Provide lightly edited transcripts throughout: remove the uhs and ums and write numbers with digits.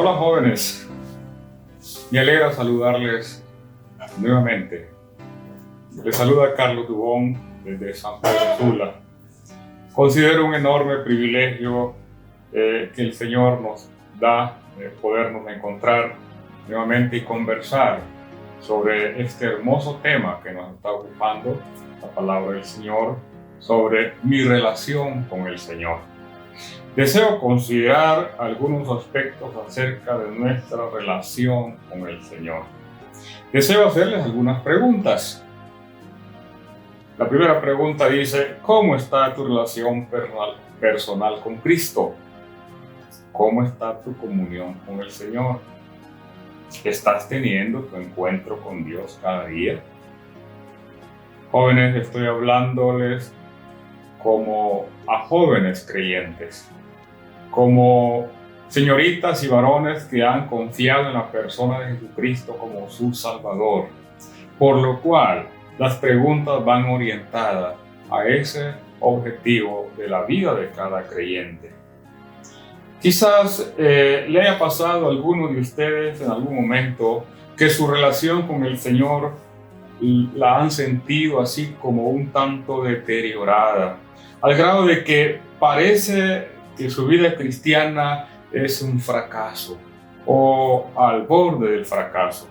Hola jóvenes, me alegra saludarles nuevamente. Les saluda Carlos Dubón desde San Pedro Sula. Considero un enorme privilegio que el Señor nos da podernos encontrar nuevamente y conversar sobre este hermoso tema que nos está ocupando, la palabra del Señor, sobre mi relación con el Señor. Deseo considerar algunos aspectos acerca de nuestra relación con el Señor. Deseo hacerles algunas preguntas. La primera pregunta dice: ¿cómo está tu relación personal con Cristo? ¿Cómo está tu comunión con el Señor? ¿Estás teniendo tu encuentro con Dios cada día? Jóvenes, estoy hablándoles como a jóvenes creyentes, como señoritas y varones que han confiado en la persona de Jesucristo como su Salvador, por lo cual las preguntas van orientadas a ese objetivo de la vida de cada creyente. Quizás le haya pasado a alguno de ustedes en algún momento que su relación con el Señor la han sentido así como un tanto deteriorada, al grado de que parece que su vida cristiana es un fracaso o al borde del fracaso.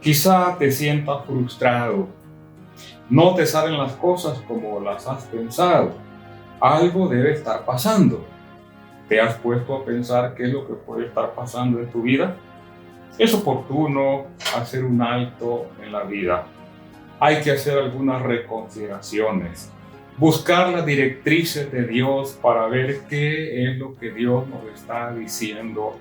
Quizá te sientas frustrado, no te salen las cosas como las has pensado. Algo debe estar pasando. ¿Te has puesto a pensar qué es lo que puede estar pasando en tu vida? Es oportuno hacer un alto en la vida. Hay que hacer algunas reconsideraciones, buscar las directrices de Dios para ver qué es lo que Dios nos está diciendo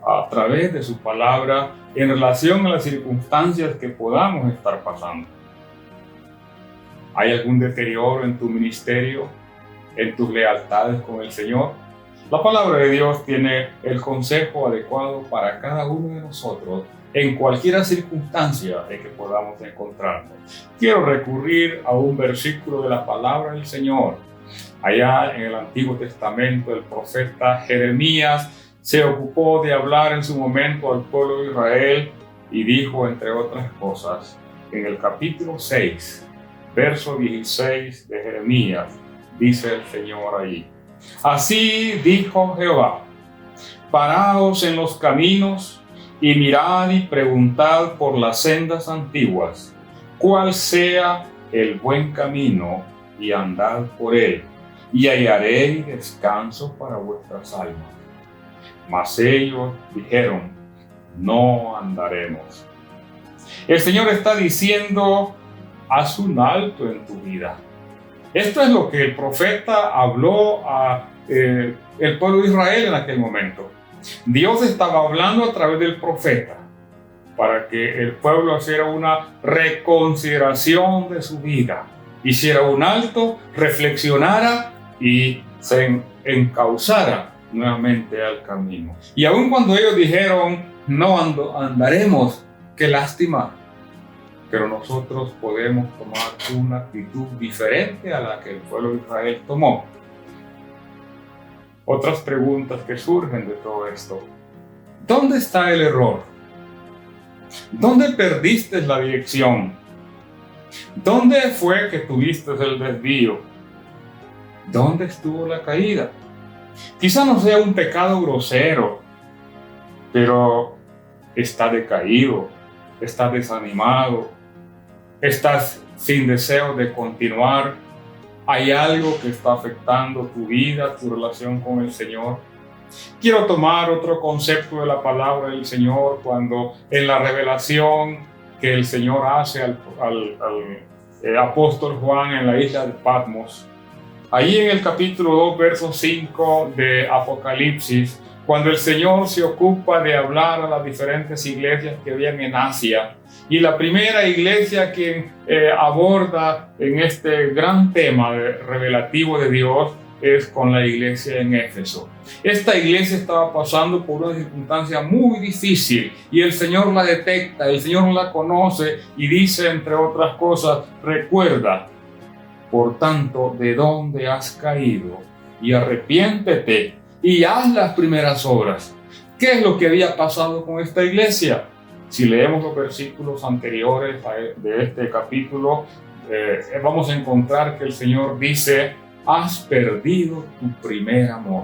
a través de su palabra en relación a las circunstancias que podamos estar pasando. ¿Hay algún deterioro en tu ministerio, en tus lealtades con el Señor? La palabra de Dios tiene el consejo adecuado para cada uno de nosotros en cualquier circunstancia en que podamos encontrarnos. Quiero recurrir a un versículo de la palabra del Señor. Allá en el Antiguo Testamento, el profeta Jeremías se ocupó de hablar en su momento al pueblo de Israel y dijo, entre otras cosas, en el capítulo 6, verso 16 de Jeremías, dice el Señor ahí: así dijo Jehová, paraos en los caminos y mirad y preguntad por las sendas antiguas, cuál sea el buen camino, y andad por él, y hallaréis descanso para vuestras almas. Mas ellos dijeron: no andaremos. El Señor está diciendo: haz un alto en tu vida. Esto es lo que el profeta habló a el pueblo de Israel en aquel momento. Dios estaba hablando a través del profeta para que el pueblo hiciera una reconsideración de su vida, hiciera un alto, reflexionara y se encauzara nuevamente al camino. Y aun cuando ellos dijeron: no andaremos, qué lástima, pero nosotros podemos tomar una actitud diferente a la que el pueblo de Israel tomó. Otras preguntas que surgen de todo esto: ¿dónde está el error? ¿Dónde perdiste la dirección? ¿Dónde fue que tuviste el desvío? ¿Dónde estuvo la caída? Quizá no sea un pecado grosero, pero estás decaído, estás desanimado, estás sin deseo de continuar. ¿Hay algo que está afectando tu vida, tu relación con el Señor? Quiero tomar otro concepto de la palabra del Señor cuando en la revelación que el Señor hace al apóstol Juan en la isla de Patmos. Allí en el capítulo 2, verso 5 de Apocalipsis, cuando el Señor se ocupa de hablar a las diferentes iglesias que habían en Asia, y la primera iglesia que aborda en este gran tema revelativo de Dios es con la iglesia en Éfeso. Esta iglesia estaba pasando por una circunstancia muy difícil y el Señor la detecta, el Señor la conoce y dice, entre otras cosas: recuerda, por tanto, de dónde has caído y arrepiéntete y haz las primeras obras. ¿Qué es lo que había pasado con esta iglesia? Si leemos los versículos anteriores de este capítulo, vamos a encontrar que el Señor dice: has perdido tu primer amor.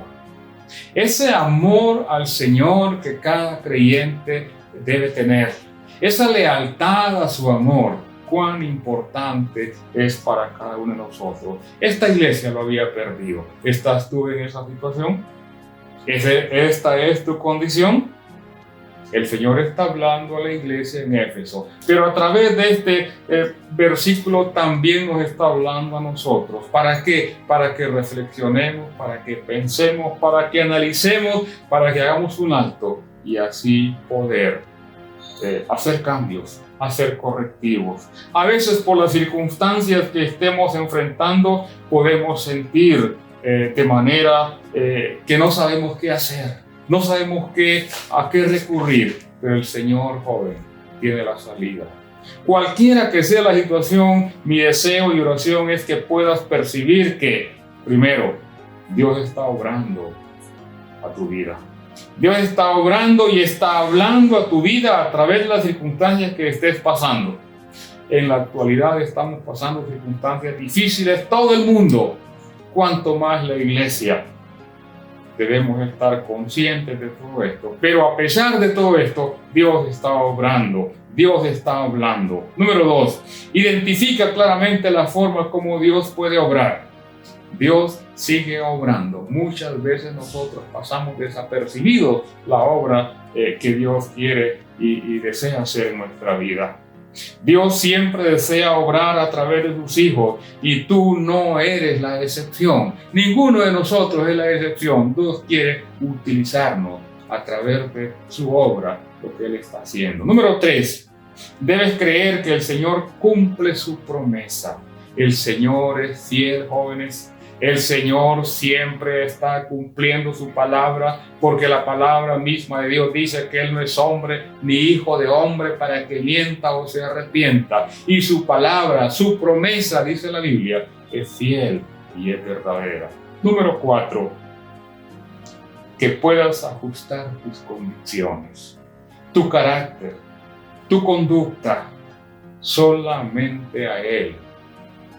Ese amor al Señor que cada creyente debe tener, esa lealtad a su amor, cuán importante es para cada uno de nosotros. Esta iglesia lo había perdido. ¿Estás tú en esa situación? ¿Esta es tu condición? El Señor está hablando a la iglesia en Éfeso, pero a través de este versículo también nos está hablando a nosotros. ¿Para qué? Para que reflexionemos, para que pensemos, para que analicemos, para que hagamos un alto y así poder hacer cambios, hacer correctivos. A veces por las circunstancias que estemos enfrentando podemos sentir de manera que no sabemos qué hacer. No sabemos a qué recurrir, pero el Señor, joven, tiene la salida. Cualquiera que sea la situación, mi deseo y oración es que puedas percibir que, primero, Dios está obrando a tu vida. Dios está obrando y está hablando a tu vida a través de las circunstancias que estés pasando. En la actualidad estamos pasando circunstancias difíciles, todo el mundo, cuanto más la iglesia. Debemos estar conscientes de todo esto. Pero a pesar de todo esto, Dios está obrando. Dios está hablando. Número 2. Identifica claramente la forma como Dios puede obrar. Dios sigue obrando. Muchas veces nosotros pasamos desapercibidos la obra que Dios quiere y desea hacer en nuestra vida. Dios siempre desea obrar a través de sus hijos y tú no eres la excepción. Ninguno de nosotros es la excepción. Dios quiere utilizarnos a través de su obra, lo que Él está haciendo. Número 3. Debes creer que el Señor cumple su promesa. El Señor es fiel, jóvenes. El Señor siempre está cumpliendo su palabra, porque la palabra misma de Dios dice que Él no es hombre ni hijo de hombre para que mienta o se arrepienta. Y su palabra, su promesa, dice la Biblia, es fiel y es verdadera. Número 4. Que puedas ajustar tus convicciones, tu carácter, tu conducta solamente a Él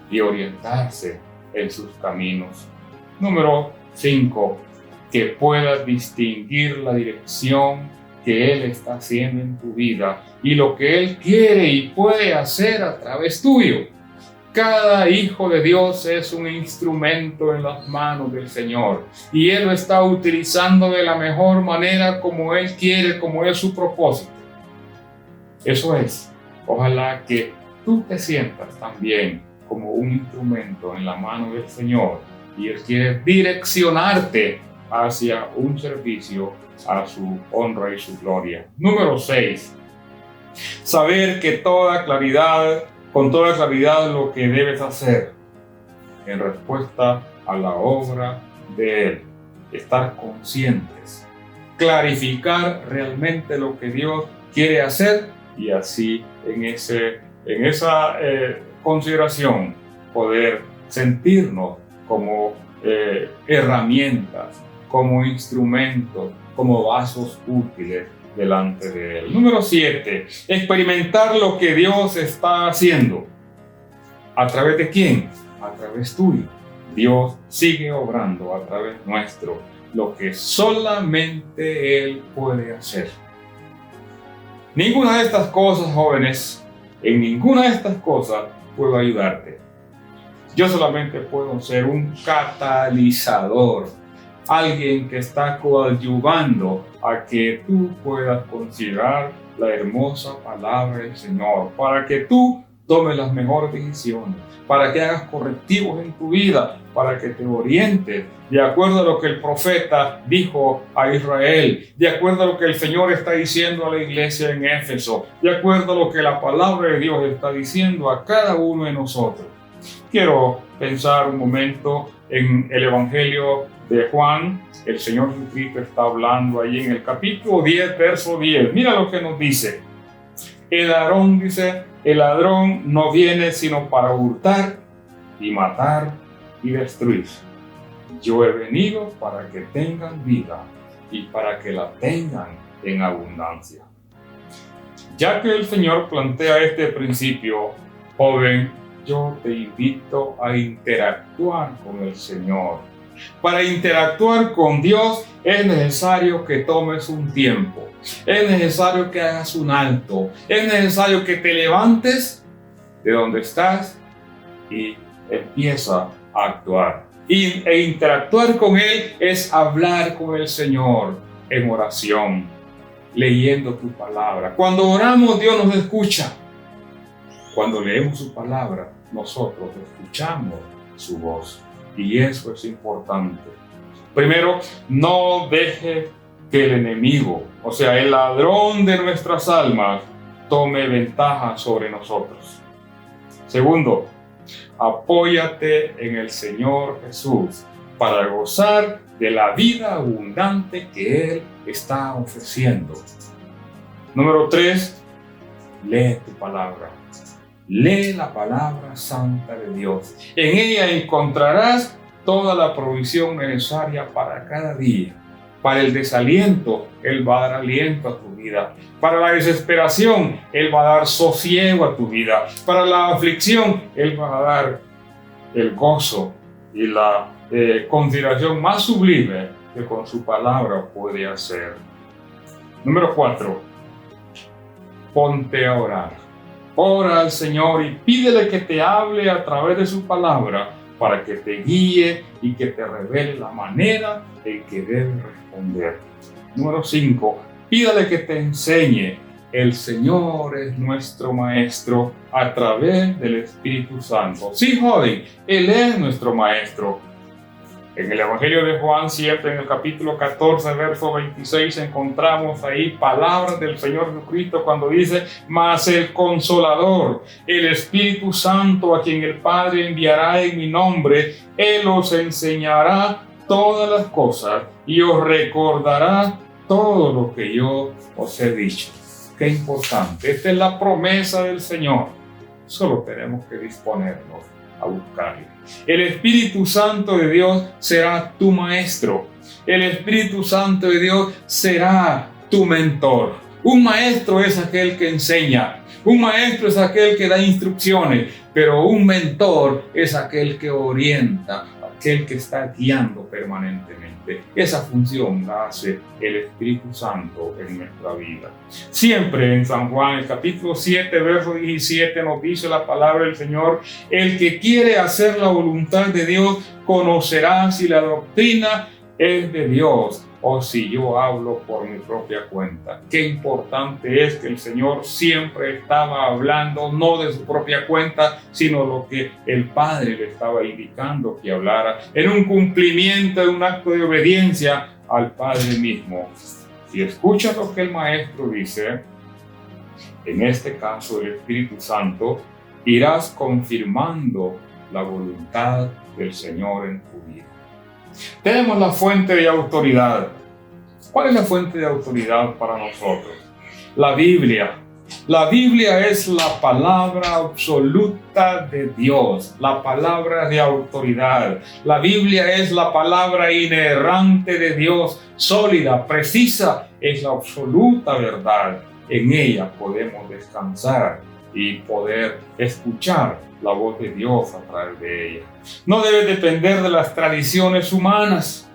y orientarse en sus caminos. Número 5. Que puedas distinguir la dirección que Él está haciendo en tu vida y lo que Él quiere y puede hacer a través tuyo. Cada hijo de Dios es un instrumento en las manos del Señor y Él lo está utilizando de la mejor manera como Él quiere, como es su propósito. Eso es. Ojalá que tú te sientas también como un instrumento en la mano del Señor y Él quiere direccionarte hacia un servicio a su honra y su gloria. Número 6. Saber que con toda claridad lo que debes hacer en respuesta a la obra de Él. Estar conscientes, clarificar realmente lo que Dios quiere hacer y así en esa consideración poder sentirnos como herramientas, como instrumentos, como vasos útiles delante de Él. Número 7. Experimentar lo que Dios está haciendo. ¿A través de quién? A través tuyo. Dios sigue obrando a través nuestro, lo que solamente Él puede hacer. Ninguna de estas cosas, jóvenes, en ninguna de estas cosas puedo ayudarte. Yo solamente puedo ser un catalizador, alguien que está coadyuvando a que tú puedas considerar la hermosa palabra del Señor, para que tú tomes las mejores decisiones, para que hagas correctivos en tu vida, para que te orientes de acuerdo a lo que el profeta dijo a Israel, de acuerdo a lo que el Señor está diciendo a la iglesia en Éfeso, de acuerdo a lo que la palabra de Dios está diciendo a cada uno de nosotros. Quiero pensar un momento en el Evangelio de Juan. El Señor Jesucristo está hablando ahí en el capítulo 10, verso 10. Mira lo que nos dice. El ladrón dice, el ladrón no viene sino para hurtar y matar y destruir. Yo he venido para que tengan vida y para que la tengan en abundancia. Ya que el Señor plantea este principio, joven, yo te invito a interactuar con el Señor. Para interactuar con Dios es necesario que tomes un tiempo, es necesario que hagas un alto, es necesario que te levantes de donde estás y empieza a actuar. E interactuar con Él es hablar con el Señor en oración, leyendo tu palabra. Cuando oramos, Dios nos escucha. Cuando leemos su palabra, nosotros escuchamos su voz. Y eso es importante. Primero, no deje que el enemigo, o sea, el ladrón de nuestras almas, tome ventaja sobre nosotros. Segundo, apóyate en el Señor Jesús para gozar de la vida abundante que Él está ofreciendo. Número 3, lee tu palabra. Lee la palabra santa de Dios. En ella encontrarás toda la provisión necesaria para cada día. Para el desaliento, Él va a dar aliento a tu vida. Para la desesperación, Él va a dar sosiego a tu vida. Para la aflicción, Él va a dar el gozo y la consideración más sublime que con su palabra puede hacer. Número 4, ponte a orar. Ora al Señor y pídele que te hable a través de su palabra para que te guíe y que te revele la manera en que debes responder. Número 5, pídale que te enseñe. El Señor es nuestro Maestro a través del Espíritu Santo. Sí, joven, Él es nuestro Maestro. En el Evangelio de Juan, siempre en el capítulo 14, verso 26, encontramos ahí palabras del Señor Jesucristo cuando dice: mas el Consolador, el Espíritu Santo, a quien el Padre enviará en mi nombre, Él os enseñará todas las cosas y os recordará todo lo que yo os he dicho. Qué importante. Esta es la promesa del Señor. Solo tenemos que disponernos a buscarle. El Espíritu Santo de Dios será tu maestro. El Espíritu Santo de Dios será tu mentor. Un maestro es aquel que enseña. Un maestro es aquel que da instrucciones. Pero un mentor es aquel que orienta, aquel que está guiando permanentemente. Esa función la hace el Espíritu Santo en nuestra vida. Siempre en San Juan, el capítulo 7, verso 17, nos dice la palabra del Señor: el que quiere hacer la voluntad de Dios conocerá si la doctrina es de Dios o si yo hablo por mi propia cuenta. Qué importante es que el Señor siempre estaba hablando no de su propia cuenta, sino lo que el Padre le estaba indicando que hablara, en un cumplimiento de un acto de obediencia al Padre mismo. Si escuchas lo que el Maestro dice, en este caso el Espíritu Santo, irás confirmando la voluntad del Señor en tu vida. Tenemos la fuente de autoridad. ¿Cuál es la fuente de autoridad para nosotros? La Biblia. La Biblia es la palabra absoluta de Dios, la palabra de autoridad. La Biblia es la palabra inerrante de Dios, sólida, precisa, es la absoluta verdad. En ella podemos descansar y poder escuchar la voz de Dios a través de ella. No debes depender de las tradiciones humanas,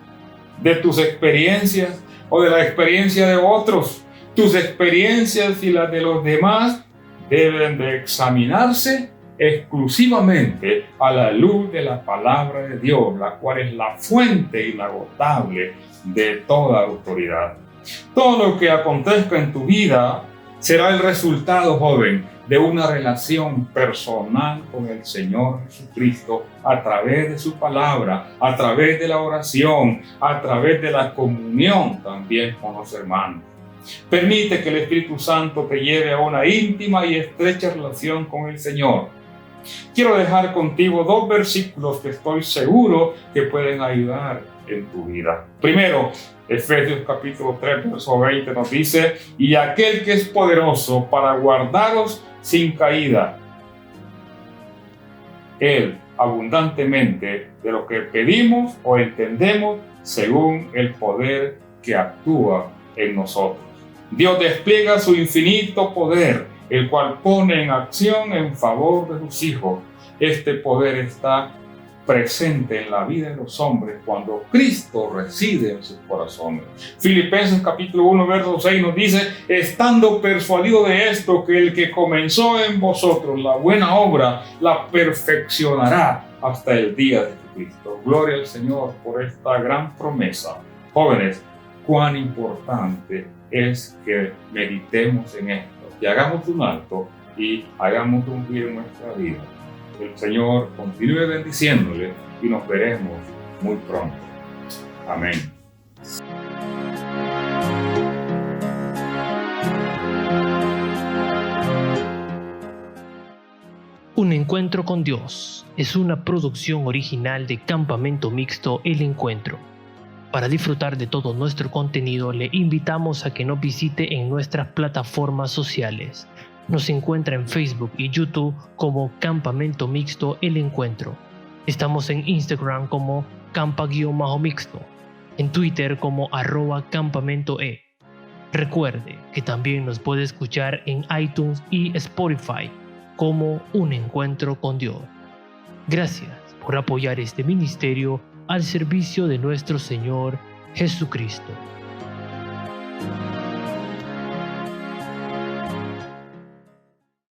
de tus experiencias o de la experiencia de otros. Tus experiencias y las de los demás deben de examinarse exclusivamente a la luz de la palabra de Dios, la cual es la fuente inagotable de toda autoridad. Todo lo que acontezca en tu vida será el resultado, joven, de una relación personal con el Señor Jesucristo a través de su palabra, a través de la oración, a través de la comunión también con los hermanos. Permite que el Espíritu Santo te lleve a una íntima y estrecha relación con el Señor. Quiero dejar contigo 2 versículos que estoy seguro que pueden ayudar en tu vida. Primero, Efesios capítulo 3, verso 20 nos dice: y aquel que es poderoso para guardaros sin caída, Él abundantemente de lo que pedimos o entendemos según el poder que actúa en nosotros. Dios despliega su infinito poder, el cual pone en acción en favor de sus hijos. Este poder está presente en la vida de los hombres cuando Cristo reside en sus corazones. Filipenses capítulo 1 verso 6 nos dice: estando persuadido de esto, que el que comenzó en vosotros la buena obra la perfeccionará hasta el día de Jesucristo. Gloria al Señor por esta gran promesa. Jóvenes, cuán importante es que meditemos en esto, que hagamos un alto y hagamos un giro en nuestra vida. El Señor continúe bendiciéndole y nos veremos muy pronto. Amén. Un encuentro con Dios es una producción original de Campamento Mixto El Encuentro. Para disfrutar de todo nuestro contenido, le invitamos a que nos visite en nuestras plataformas sociales. Nos encuentra en Facebook y YouTube como Campamento Mixto El Encuentro. Estamos en Instagram como campa_mixto, en Twitter como @campamentoe. Recuerde que también nos puede escuchar en iTunes y Spotify como Un Encuentro con Dios. Gracias por apoyar este ministerio al servicio de nuestro Señor Jesucristo.